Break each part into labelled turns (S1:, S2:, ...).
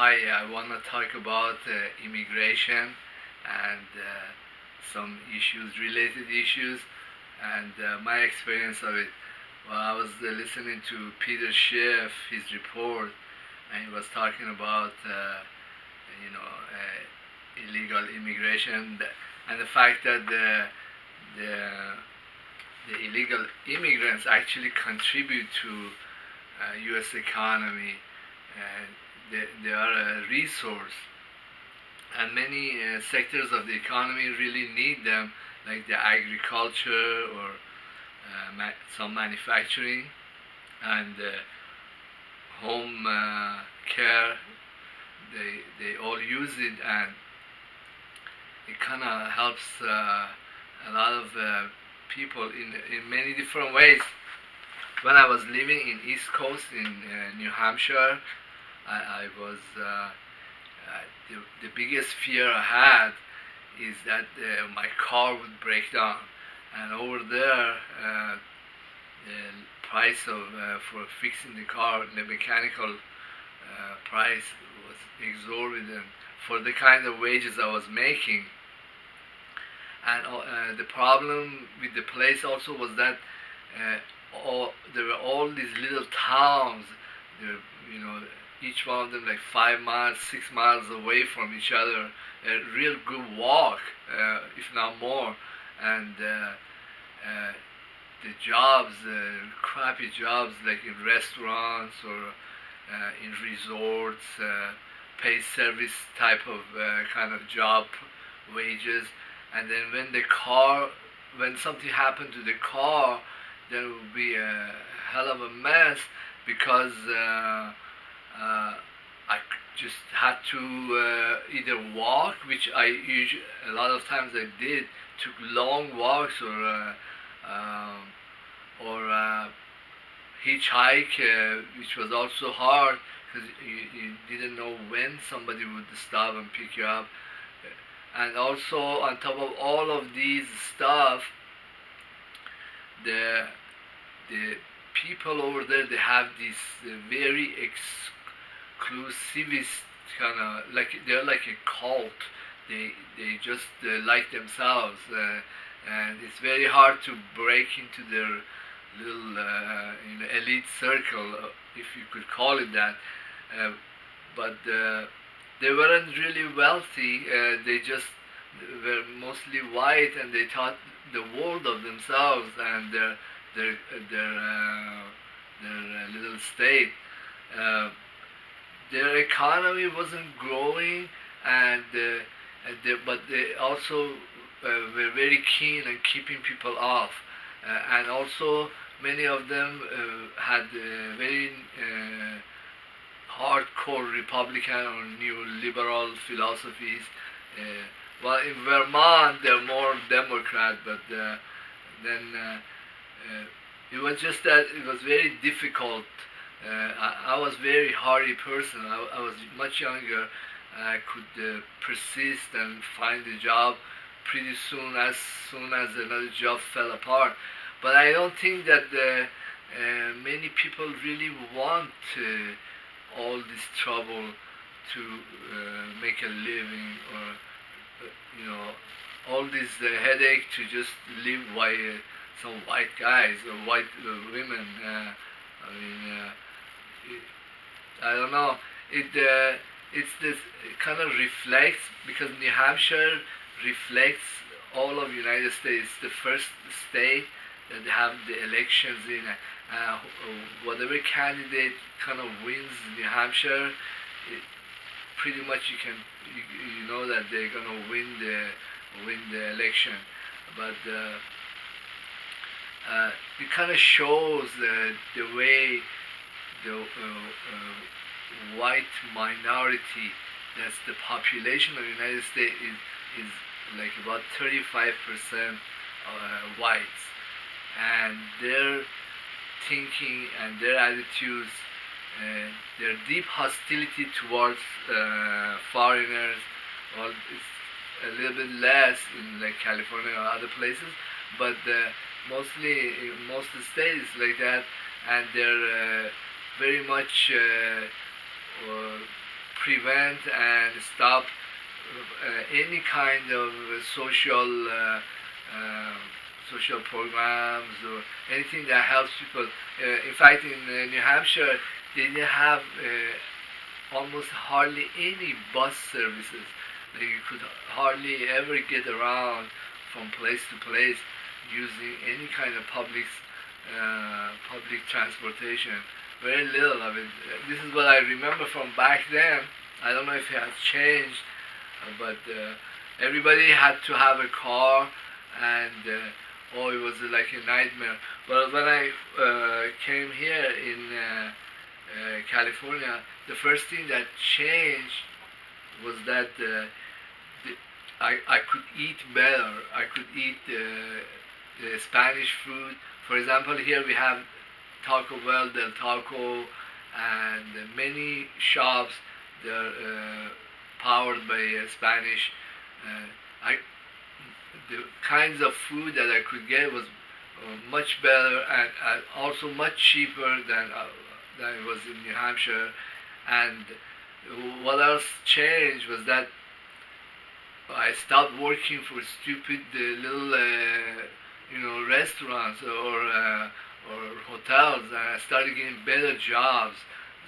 S1: Hi, I want to talk about immigration and some related issues, and my experience of it. Well, I was listening to Peter Schiff, his report, and he was talking about, illegal immigration and the fact that the, the illegal immigrants actually contribute to U.S. economy. Uh, they are a resource, and many sectors of the economy really need them, like the agriculture or some manufacturing and home care. They all use it, and it kind of helps a lot of people in many different ways. When I was living in East Coast in New Hampshire, I was the biggest fear I had is that my car would break down, and over there the price of for fixing the car, the mechanical price was exorbitant for the kind of wages I was making. And the problem with the place also was that there were all these little towns. There, each one of them like 5 miles, 6 miles away from each other. A real good walk, if not more. And the jobs, crappy jobs like in restaurants or in resorts, paid service type of kind of job wages. And then when something happened to the car, there would be a hell of a mess because I just had to either walk, which a lot of times I did, took long walks or hitchhike, which was also hard because you didn't know when somebody would stop and pick you up. And also on top of all of these stuff, the the people over there, they have this very exclusivist kind of, like they're like a cult. They just like themselves, and it's very hard to break into their little elite circle, if you could call it that. Uh, but they weren't really wealthy. They just were mostly white, and they thought the world of themselves and their their uh, their little state. Uh, their economy wasn't growing, but they also were very keen on keeping people off, and also many of them had very hardcore Republican or neoliberal philosophies. Well, in Vermont, they're more Democrat, but then it was just that it was very difficult. I was a very hardy person. I was much younger. I could persist and find a job pretty soon as another job fell apart. But I don't think that many people really want all this trouble to make a living, or all this headache to just live by some white guys or white women. I mean, I don't know. It's this, it kind of reflects, because New Hampshire reflects all of United States. The first state that have the elections in. Whatever candidate kind of wins New Hampshire, pretty much you know that they're gonna win the election. But it kind of shows the way the white minority, that's the population of the United States, is like about 35% whites, and their thinking and their attitudes, their deep hostility towards foreigners. Well, it's a little bit less in like California or other places, but mostly in most of the states like that, and they're very much prevent and stop any kind of social programs or anything that helps people. In fact, in New Hampshire, they didn't have almost hardly any bus services. You could hardly ever get around from place to place using any kind of public transportation. Very little of it. This is what I remember from back then. I don't know if it has changed, but everybody had to have a car, and it was like a nightmare. But when I came here in California, the first thing that changed was that I could eat better. I could eat Spanish food. For example, here we have Taco Bell, Del Taco, and many shops that are powered by Spanish. I the kinds of food that I could get was much better and also much cheaper than it was in New Hampshire. And what else changed was that I stopped working for stupid little restaurants or hotels, and I started getting better jobs.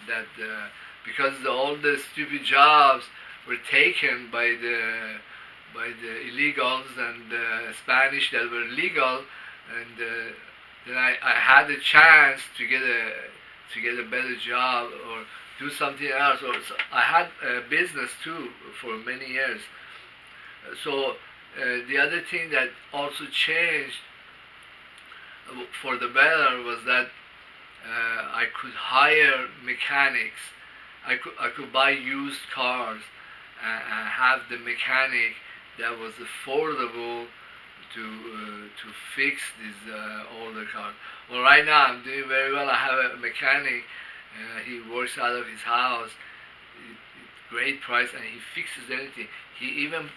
S1: That because all the stupid jobs were taken by the illegals and Spanish that were legal, and then I had a chance to get a better job or do something else. Or so I had a business too for many years. So the other thing that also changed for the better was that I could hire mechanics. I could buy used cars and have the mechanic that was affordable to fix these older cars. Well, right now I'm doing very well. I have a mechanic. He works out of his house. Great price, and he fixes anything. He even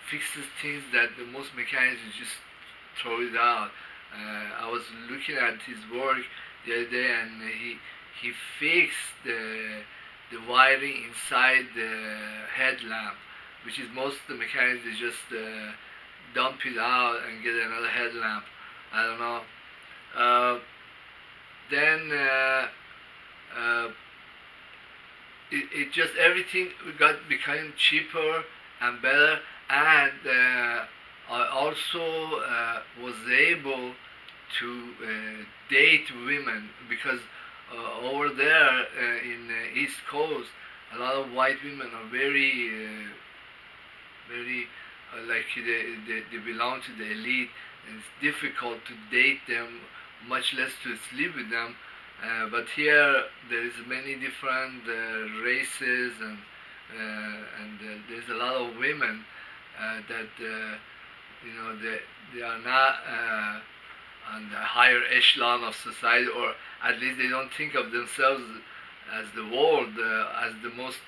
S1: fixes things that the most mechanics just throw it out. I was looking at his work the other day, and he fixed the wiring inside the headlamp, which is most of the mechanics they just dump it out and get another headlamp. I don't know. Then it just everything became cheaper and better, and I also was able to date women because over there in the East Coast, a lot of white women are very like they belong to the elite, and it's difficult to date them, much less to sleep with them. But here there is many different races, and there's a lot of women that they are not on the higher echelon of society, or at least they don't think of themselves as the world, as the most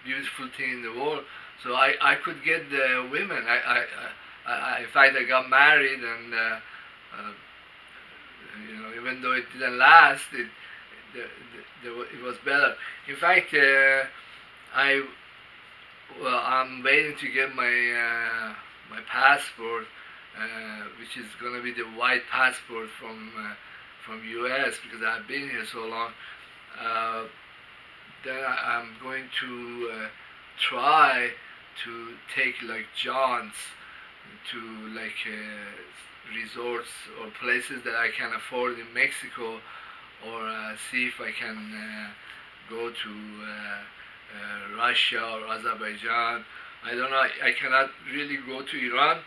S1: beautiful thing in the world. So I could get the women. In fact, I got married, and even though it didn't last, it was better. In fact, I'm waiting to get my passport, which is going to be the white passport from U.S. because I've been here so long. Then I'm going to try to take like jaunts to like resorts or places that I can afford in Mexico, or see if I can go to Russia or Azerbaijan. I don't know. I cannot really go to Iran.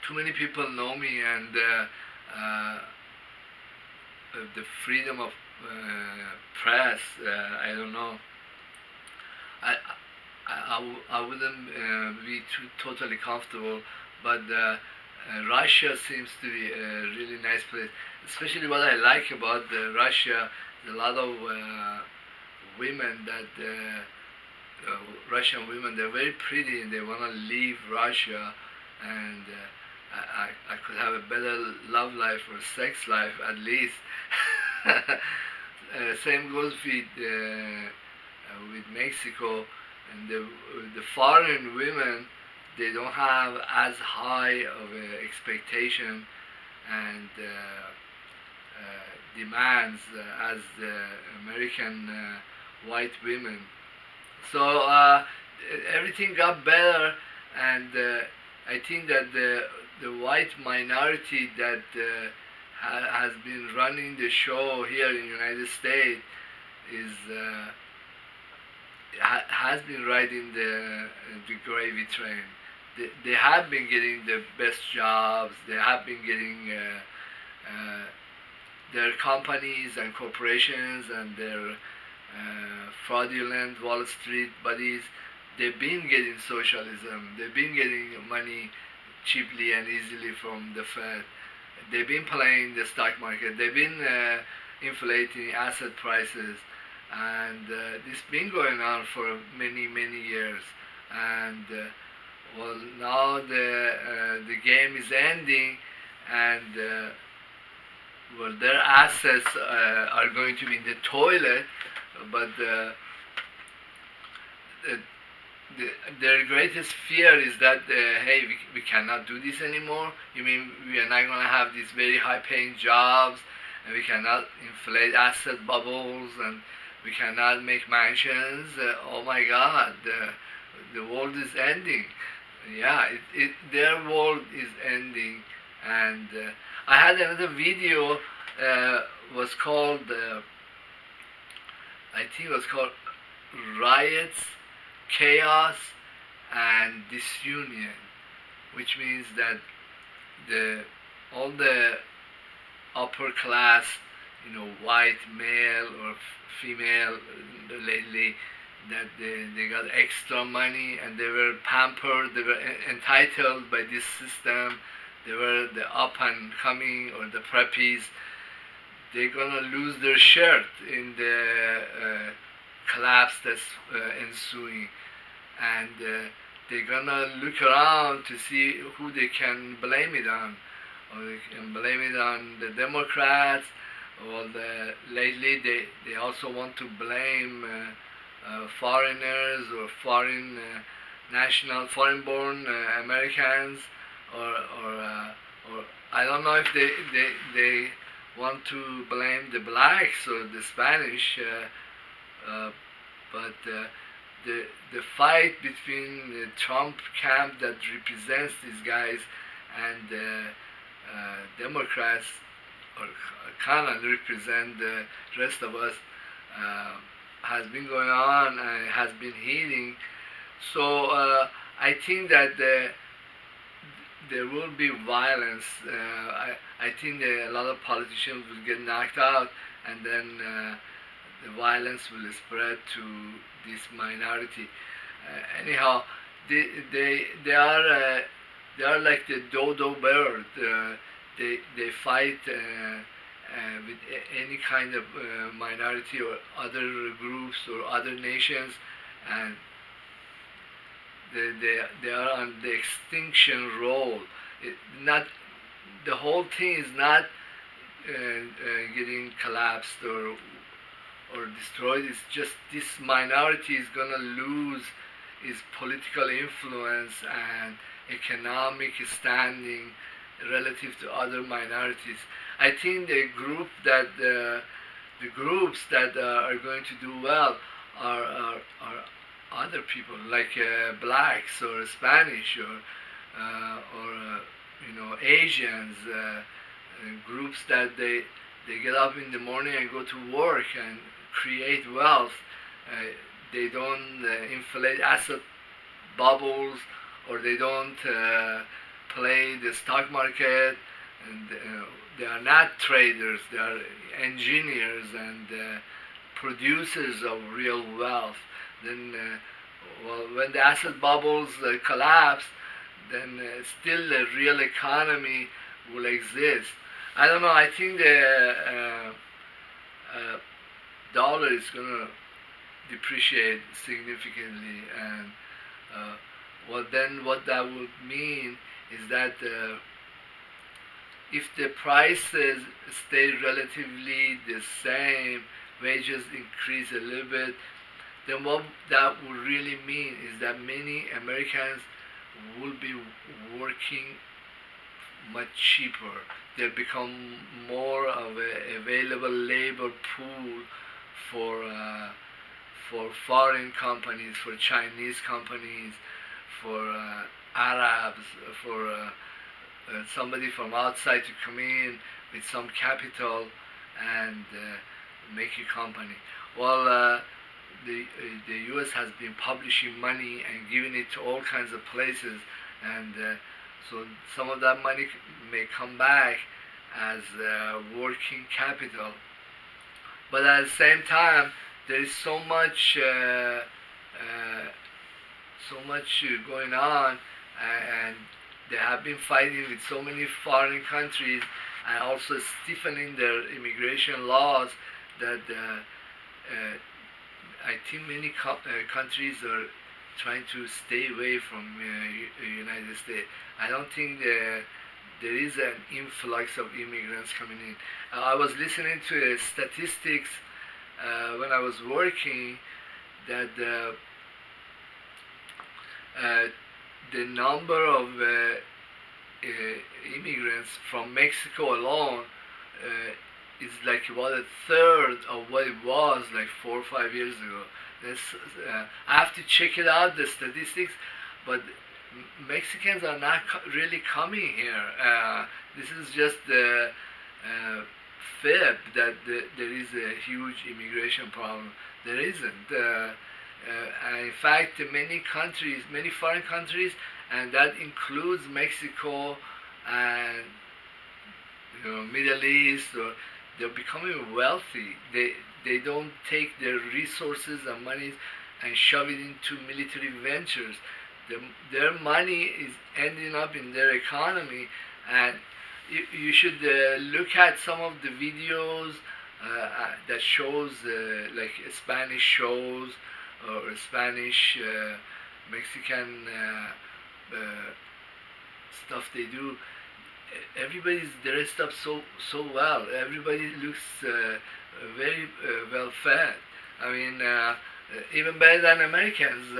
S1: Too many people know me, and the freedom of press. I don't know. I wouldn't be totally comfortable, but Russia seems to be a really nice place. Especially what I like about Russia, a lot of women that Russian women, they're very pretty and they want to leave Russia, and I could have a better love life or sex life at least. Same goes with with Mexico, and the foreign women, they don't have as high of a expectation and demands as the American white women. So everything got better, and I think that the white minority that has been running the show here in the United States is has been riding the gravy train. They have been getting the best jobs. They have been getting their companies and corporations and their fraudulent Wall Street buddies. They've been getting socialism. They've been getting money cheaply and easily from the Fed. They've been playing the stock market. They've been inflating asset prices, and this has been going on for many years. And well, now the game is ending, and well, their assets are going to be in the toilet, but their greatest fear is that hey, we cannot do this anymore. You mean we are not going to have these very high-paying jobs, and we cannot inflate asset bubbles, and we cannot make mansions? Oh my God, the world is ending. Yeah, their world is ending. And I had another video, was called, I think it was called Riots, Chaos, and Disunion, which means that all the upper class, white male or female lately, that they got extra money and they were pampered, they were entitled by this system, they were the up and coming or the preppies. They're gonna lose their shirt in the collapse that's ensuing, and they're gonna look around to see who they can blame it on. Or they can blame it on the Democrats, or lately they also want to blame foreigners or foreign foreign-born Americans, or I don't know if they want to blame the blacks or the Spanish, but the fight between the Trump camp that represents these guys and the Democrats, or kind of represent the rest of us, has been going on and has been healing. So I think that there will be violence. I think that a lot of politicians will get knocked out, and then the violence will spread to this minority. Anyhow, they are like the dodo bird. They fight with any kind of minority or other groups or other nations, and they are on the extinction roll. The whole thing is not getting collapsed or destroyed. It's just this minority is gonna lose its political influence and economic standing relative to other minorities. I think the groups that are going to do well are other people, like blacks or Spanish or Asians, groups that they get up in the morning and go to work and create wealth. They don't inflate asset bubbles, or they don't play the stock market, and they are not traders. They are engineers and producers of real wealth. Then when the asset bubbles collapse, then still the real economy will exist. I don't know, I think the dollar is going to depreciate significantly, and what that would mean is that if the prices stay relatively the same, wages increase a little bit, then what that would really mean is that many Americans will be working much cheaper. They'll become more of a available labor pool for foreign companies, for Chinese companies, for Arabs, for somebody from outside to come in with some capital and make a company. Well, the U.S. has been publishing money and giving it to all kinds of places, and so some of that money may come back as working capital. But at the same time, there is so much going on, and they have been fighting with so many foreign countries and also stiffening their immigration laws that I think many countries are trying to stay away from the United States. I don't think there is an influx of immigrants coming in. I was listening to statistics when I was working that the number of immigrants from Mexico alone is like about a third of what it was like 4 or 5 years ago. I have to check it out, the statistics, but Mexicans are not really coming here. This is just the fib that there is a huge immigration problem. There isn't. In fact, many countries, many foreign countries, and that includes Mexico and Middle East, they're becoming wealthy. They don't take their resources and money and shove it into military ventures. Their money is ending up in their economy, and you should look at some of the videos that shows like Spanish shows or Spanish Mexican stuff they do. Everybody's dressed up so well. Everybody looks very well fed. I mean, even better than Americans.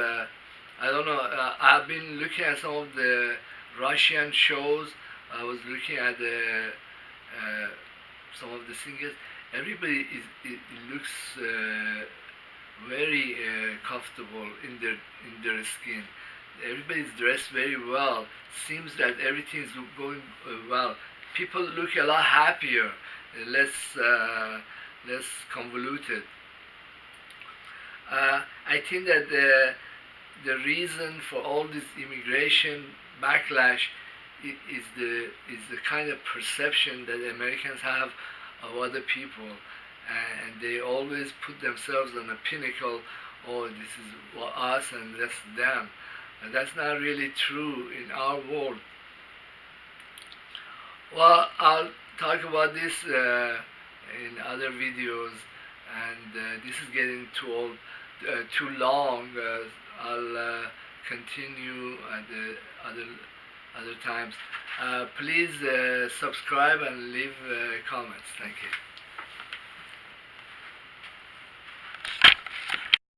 S1: I don't know. I've been looking at some of the Russian shows. I was looking at some of the singers. Everybody it looks very comfortable in their skin. Everybody's dressed very well. Seems that everything's going well. People look a lot happier, less convoluted. I think that the reason for all this immigration backlash is the kind of perception that Americans have of other people, and they always put themselves on the pinnacle. Oh, this is us and that's them. And that's not really true in our world. Well, I'll talk about this in other videos, and this is getting too long. I'll continue at the other times. Please subscribe and leave comments. Thank you.